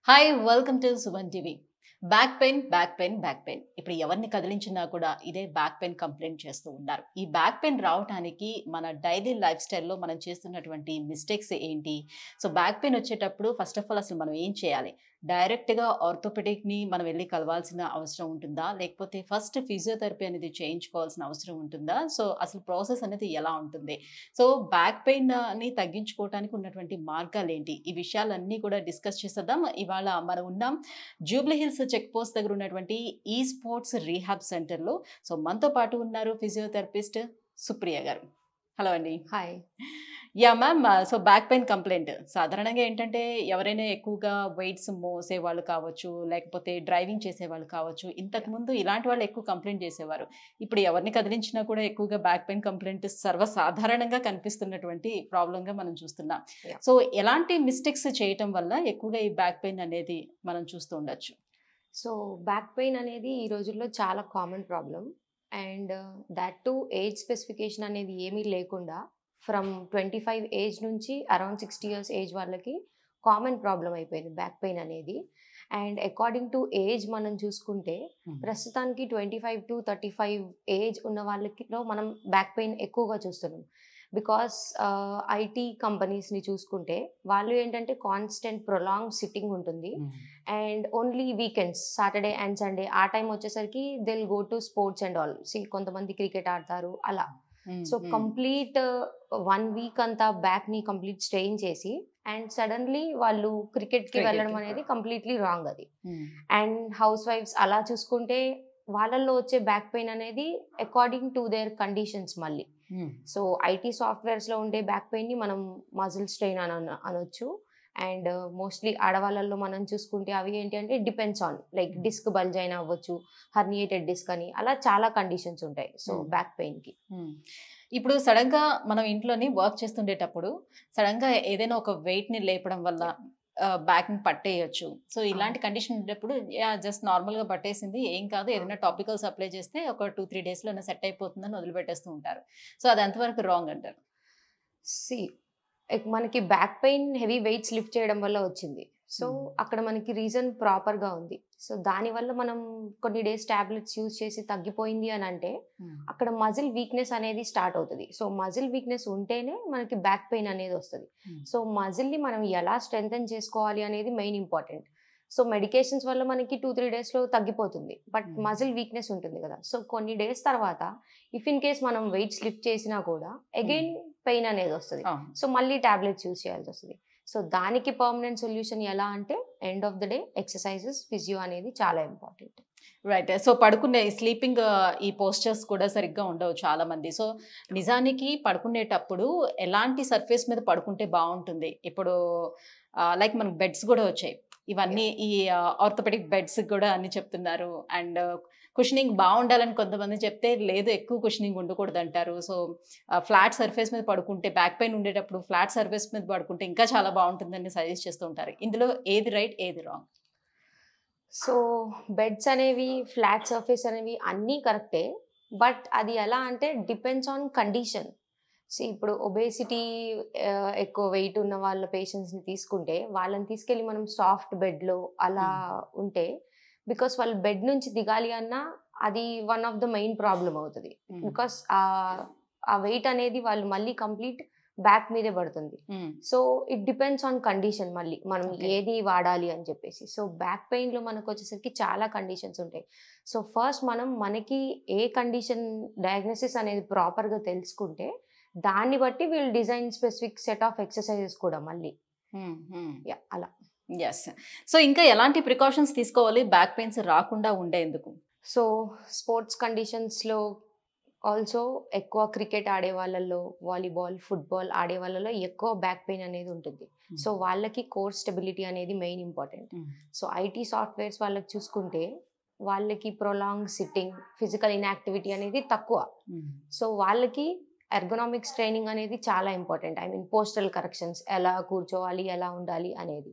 Hi welcome to Suman TV. Back pain back pain back pain ఇప్పుడు ఎవరిని కదిలించినా కూడా ఇదే బ్యాక్ పెయిన్ కంప్లైంట్ చేస్తూ ఉన్నారు. ఈ బ్యాక్ పెయిన్ రావడానికి మన డైలీ లైఫ్ స్టైల్లో మనం చేస్తున్నటువంటి మిస్టేక్స్ ఏంటి? సో బ్యాక్ పెయిన్ వచ్చేటప్పుడు ఫస్ట్ ఆఫ్ ఆల్ అసలు మనం ఏం చేయాలి? డైరెక్ట్గా ఆర్థోపెడిక్ని మనం వెళ్ళి కలవాల్సిన అవసరం ఉంటుందా, లేకపోతే ఫస్ట్ ఫిజియోథెరపీ అనేది చేయించుకోవాల్సిన అవసరం ఉంటుందా? సో అసలు ప్రాసెస్ అనేది ఎలా ఉంటుంది? సో బ్యాక్ పెయిన్ ని తగ్గించుకోవడానికి ఉన్నటువంటి మార్గాలు ఏంటి? ఈ విషయాలన్నీ కూడా డిస్కస్ చేసేద్దాం. ఇవాళ మనం ఉన్నాం జూబ్లీ హిల్స్ చెక్ పోస్ట్ దగ్గర ఉన్నటువంటి ఈ స్పోర్ట్స్ రీహాబ్ సెంటర్లో. సో మనతో పాటు ఉన్నారు ఫిజియోథెరపిస్ట్ సుప్రియ గారు. హలో అండి. Hi. Yeah ma'am. So back pain complaint సాధారణంగా ఏంటంటే ఎవరైనా ఎక్కువగా వెయిట్స్ మోసేవాళ్ళు కావచ్చు, లేకపోతే డ్రైవింగ్ చేసేవాళ్ళు కావచ్చు. ఇంతకుముందు ఇలాంటి వాళ్ళు ఎక్కువ కంప్లైంట్ చేసేవారు. ఇప్పుడు ఎవరిని కదిలించినా కూడా ఎక్కువగా బ్యాక్ పెయిన్ కంప్లైంట్ సర్వసాధారణంగా కనిపిస్తున్నటువంటి ప్రాబ్లంగా మనం చూస్తున్నాం. Yeah. సో ఎలాంటి మిస్టేక్స్ చేయటం వల్ల ఎక్కువగా ఈ బ్యాక్ పెయిన్ అనేది మనం చూస్తూ ఉండొచ్చు? సో బ్యాక్ పెయిన్ అనేది ఈ రోజుల్లో చాలా common problem. And that to age specification అనేది ఏమీ లేకుండా ఫ్రమ్ 25 ఏజ్ నుంచి అరౌండ్ 60 ఇయర్స్ ఏజ్ వాళ్ళకి కామన్ ప్రాబ్లం అయిపోయింది బ్యాక్ పెయిన్ అనేది. అండ్ అకార్డింగ్ టు ఏజ్ మనం చూసుకుంటే ప్రస్తుతానికి 25 టు 35 ఏజ్ ఉన్న వాళ్ళకిలో మనం బ్యాక్ పెయిన్ ఎక్కువగా చూస్తున్నాం. బికాస్ ఐటీ కంపెనీస్ని చూసుకుంటే వాళ్ళు ఏంటంటే కాన్స్టెంట్ ప్రొలాంగ్ సిట్టింగ్ ఉంటుంది. And only weekends Saturday and Sunday ఆ టైం వచ్చేసరికి they'll go to sports and all. కొంతమంది క్రికెట్ ఆడతారు అలా. సో కంప్లీట్ 1 వీక్ అంతా బ్యాక్ ని కంప్లీట్ స్ట్రెయిన్ చేసి అండ్ సడన్లీ వాళ్ళు క్రికెట్ కి వెళ్ళడం అనేది కంప్లీట్లీ రాంగ్ అది. అండ్ హౌస్ వైఫ్స్ అలా చూసుకుంటే వాళ్ళల్లో వచ్చే బ్యాక్ పెయిన్ అనేది అకార్డింగ్ టు దేర్ కండిషన్స్ మళ్ళీ. సో ఐటీ సాఫ్ట్వేర్స్ లో ఉండే బ్యాక్ పెయిన్ ని మనం మజిల్ స్ట్రెయిన్ అనొచ్చు. అండ్ మోస్ట్లీ ఆడవాళ్ళల్లో మనం చూసుకుంటే అవి ఏంటి అంటే depends on like disc bulge అయినా అవ్వచ్చు, హర్నియేటెడ్ డిస్క్ అని అలా చాలా కండిషన్స్ ఉంటాయి సో బ్యాక్ పెయిన్ కి. ఇప్పుడు సడన్ గా మనం ఇంట్లోని వర్క్ చేస్తుండేటప్పుడు సడన్ గా ఏదైనా ఒక వెయిట్ ని లేపడం వల్ల బ్యాక్ ని పట్టేయచ్చు. సో ఇలాంటి కండిషన్ ఉండేటప్పుడు జస్ట్ నార్మల్ గా పట్టేసింది ఏం కాదు, ఏదైనా టాపికల్స్ అప్లై చేస్తే ఒక 2-3 days లోనే సెట్ అయిపోతుందని వదిలిపెట్టేస్తూ ఉంటారు. సో అది ఎంతవరకు రాంగ్ అంటారు? మనకి back pain heavy weights lift చేయడం వల్ల వచ్చింది. సో అక్కడ మనకి రీజన్ ప్రాపర్గా ఉంది. సో దానివల్ల మనం కొన్ని డేస్ టాబ్లెట్స్ యూజ్ చేసి తగ్గిపోయింది అని అంటే అక్కడ మజిల్ వీక్నెస్ అనేది స్టార్ట్ అవుతుంది. సో మజిల్ వీక్నెస్ ఉంటేనే మనకి బ్యాక్ పెయిన్ అనేది వస్తుంది. సో మజిల్ని మనం ఎలా స్ట్రెంథెన్ చేసుకోవాలి అనేది మెయిన్ ఇంపార్టెంట్. సో మెడికేషన్స్ వల్ల మనకి 2-3 డేస్లో తగ్గిపోతుంది, బట్ మజిల్ వీక్నెస్ ఉంటుంది కదా. సో కొన్ని డేస్ తర్వాత ఇఫ్ ఇన్ కేస్ మనం వెయిట్స్ లిఫ్ట్ చేసినా కూడా అగైన్ పెయిన్ అనేది వస్తుంది. సో మళ్ళీ టాబ్లెట్స్ యూజ్ చేయాల్సి వస్తుంది. సో దానికి పర్మనెంట్ సొల్యూషన్ ఎలా అంటే end of the day exercises, physio అనేది చాలా ఇంపార్టెంట్. రైట్. సో పడుకునే స్లీపింగ్ ఈ పోస్చర్స్ కూడా సరిగ్గా ఉండవు చాలా మంది. సో నిజానికి పడుకునేటప్పుడు ఎలాంటి సర్ఫేస్ మీద పడుకుంటే బాగుంటుంది? ఇప్పుడు లైక్ మనకు బెడ్స్ కూడా వచ్చాయి, ఇవన్నీ ఈ ఆర్థోపెడిక్ బెడ్స్ కూడా అన్ని చెప్తున్నారు. అండ్ కుషనింగ్ బాగుండాలని కొంతమంది చెప్తే లేదు, ఎక్కువ కుషనింగ్ ఉండకూడదు అంటారు. సో ఫ్లాట్ సర్ఫేస్ మీద పడుకుంటే బ్యాక్ పెయిన్ ఉండేటప్పుడు ఫ్లాట్ సర్ఫేస్ మీద పడుకుంటే ఇంకా చాలా బాగుంటుందని సజెస్ట్ చేస్తూ ఉంటారు. ఇందులో ఏది రైట్, ఏది రాంగ్? సో బెడ్స్ అనేవి, ఫ్లాట్ సర్ఫేస్ అనేవి అన్నీ కరెక్టే, బట్ అది ఎలా అంటే డిపెండ్స్ ఆన్ కండిషన్. సో ఇప్పుడు ఒబేసిటీ ఎక్కువ వెయిట్ ఉన్న వాళ్ళ పేషెంట్స్ని తీసుకుంటే వాళ్ళని తీసుకెళ్ళి మనం సాఫ్ట్ బెడ్లో అలా ఉంటే బికాస్ వాళ్ళు బెడ్ నుంచి దిగాలి అన్నా అది one of the main problem అవుతుంది. బికాస్ ఆ వెయిట్ అనేది వాళ్ళు మళ్ళీ కంప్లీట్ బ్యాక్ మీదే పడుతుంది. So it depends on condition మళ్ళీ మనం ఏది వాడాలి అని చెప్పేసి. సో బ్యాక్ పెయిన్లో మనకు వచ్చేసరికి చాలా కండిషన్స్ ఉంటాయి. సో ఫస్ట్ మనం మనకి ఏ కండిషన్ డయాగ్నోసిస్ అనేది ప్రాపర్గా తెలుసుకుంటే దాన్ని బట్టి వీళ్ళు design specific set of exercises కూడా మళ్ళీ అలా. ఎస్. సో ఇంకా ఎలాంటి ప్రికాషన్స్ తీసుకోవాలి బ్యాక్ పెయిన్స్ రాకుండా ఉండేందుకు? సో స్పోర్ట్స్ కండిషన్స్లో ఆల్సో ఎక్కువ క్రికెట్ ఆడే వాళ్ళల్లో, వాలీబాల్, ఫుట్బాల్ ఆడే వాళ్ళలో ఎక్కువ బ్యాక్ పెయిన్ అనేది ఉంటుంది. సో వాళ్ళకి కోర్ స్టెబిలిటీ అనేది main important. So IT softwares వాళ్ళకి చూసుకుంటే వాళ్ళకి ప్రొలాంగ్ సిట్టింగ్, ఫిజికల్ ఇన్యాక్టివిటీ అనేది తక్కువ. సో వాళ్ళకి ఎర్గనామిక్స్ ట్రైనింగ్ అనేది చాలా important. I mean postal corrections, ఎలా కూర్చోవాలి, ఎలా ఉండాలి అనేది.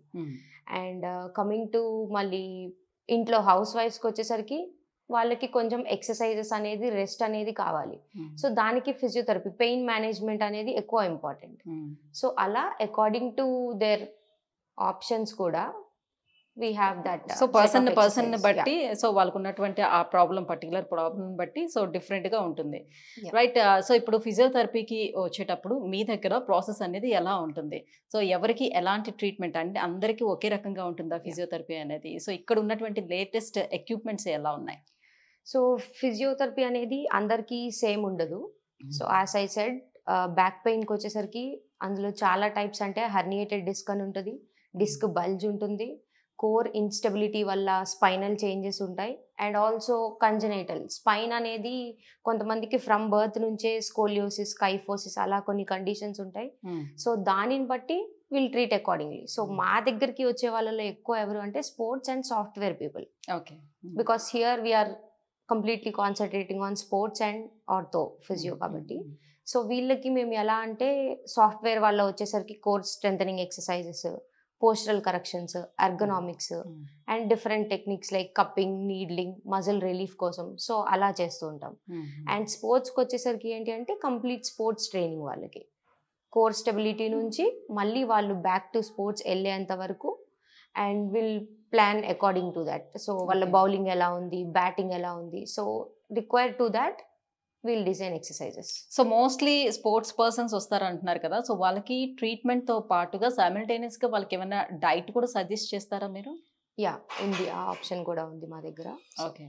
అండ్ కమింగ్ టు మళ్ళీ ఇంట్లో హౌస్ వైఫ్స్కి వచ్చేసరికి వాళ్ళకి కొంచెం ఎక్సర్సైజెస్ అనేది, రెస్ట్ అనేది కావాలి. సో దానికి ఫిజియోథెరపీ, పెయిన్ మేనేజ్మెంట్ అనేది ఎక్కువ ఇంపార్టెంట్. సో అలా అకార్డింగ్ టు దేర్ ఆప్షన్స్ కూడా we have that so person బట్టి సో వాళ్ళకు ఉన్నటువంటి ఆ పర్టికులర్ ప్రాబ్లం బట్టి సో డిఫరెంట్ గా ఉంటుంది, రైట్. సో ఇప్పుడు ఫిజియోథెరపీకి వచ్చేటప్పుడు మీ దగ్గర ప్రాసెస్ అనేది ఎలా ఉంటుంది? సో ఎవరికి ఎలాంటి ట్రీట్మెంట్ అంటే అందరికీ ఒకే రకంగా ఉంటుందా ఫిజియోథెరపీ అనేది? సో ఇక్కడ ఉన్నటువంటి లేటెస్ట్ ఎక్విప్మెంట్స్ ఎలా ఉన్నాయి? సో ఫిజియోథెరపీ అనేది అందరికీ సేమ్ ఉండదు. So as I said back పెయిన్కి వచ్చేసరికి అందులో చాలా టైప్స్, అంటే హర్నియేటెడ్ డిస్క్ అని ఉంటుంది, డిస్క్ బల్జ్ ఉంటుంది, కోర్ ఇన్స్టెబిలిటీ వల్ల స్పైనల్ చేంజెస్ ఉంటాయి, అండ్ ఆల్సో కంజనైటల్ స్పైన్ అనేది కొంతమందికి ఫ్రమ్ బర్త్ నుంచే స్కోలియోసిస్, కైఫోసిస్ అలా కొన్ని కండిషన్స్ ఉంటాయి. సో దానిని బట్టి విల్ ట్రీట్ అకార్డింగ్లీ. సో మా దగ్గరికి వచ్చే వాళ్ళలో ఎక్కువ ఎవరు అంటే sports and software people. Okay. Because here we are completely concentrating on sports and ortho physio కాబట్టి. సో వీళ్ళకి మేము ఎలా అంటే సాఫ్ట్వేర్ వాళ్ళ వచ్చేసరికి core strengthening exercises, postural corrections, ergonomics and different techniques like cupping, needling, muscle relief కోసం so అలా చేస్తూ ఉంటాం. అండ్ స్పోర్ట్స్కి వచ్చేసరికి ఏంటి అంటే కంప్లీట్ స్పోర్ట్స్ ట్రైనింగ్ వాళ్ళకి, కోర్ స్టెబిలిటీ నుంచి మళ్ళీ వాళ్ళు బ్యాక్ టు స్పోర్ట్స్ వెళ్ళేంత వరకు and will plan according to that. So వాళ్ళ బౌలింగ్ ఎలా ఉంది, బ్యాటింగ్ ఎలా ఉంది, so required to that will design exercises. So mostly sports persons వస్తారు అంటున్నారు కదా, సో వాళ్ళకి ట్రీట్మెంట్తో పాటుగా సైమల్టేనియస్గా వాళ్ళకి ఏమైనా డైట్ కూడా సజెస్ట్ చేస్తారా మీరు? యా ఉంది, ఆ ఆప్షన్ కూడా ఉంది మా దగ్గర. Okay,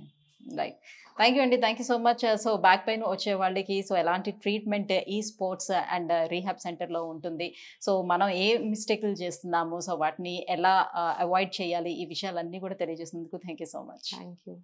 right. థ్యాంక్ యూ అండి, thank you so much. So back pain వచ్చే వాళ్ళకి సో ఎలాంటి ట్రీట్మెంట్ ఈ స్పోర్ట్స్ అండ్ రీహాబ్ సెంటర్లో ఉంటుంది, సో మనం ఏ మిస్టేక్లు చేస్తున్నాము, సో వాటిని ఎలా అవాయిడ్ చేయాలి, ఈ విషయాలన్నీ కూడా తెలియజేసినందుకు thank you so much. Thank you.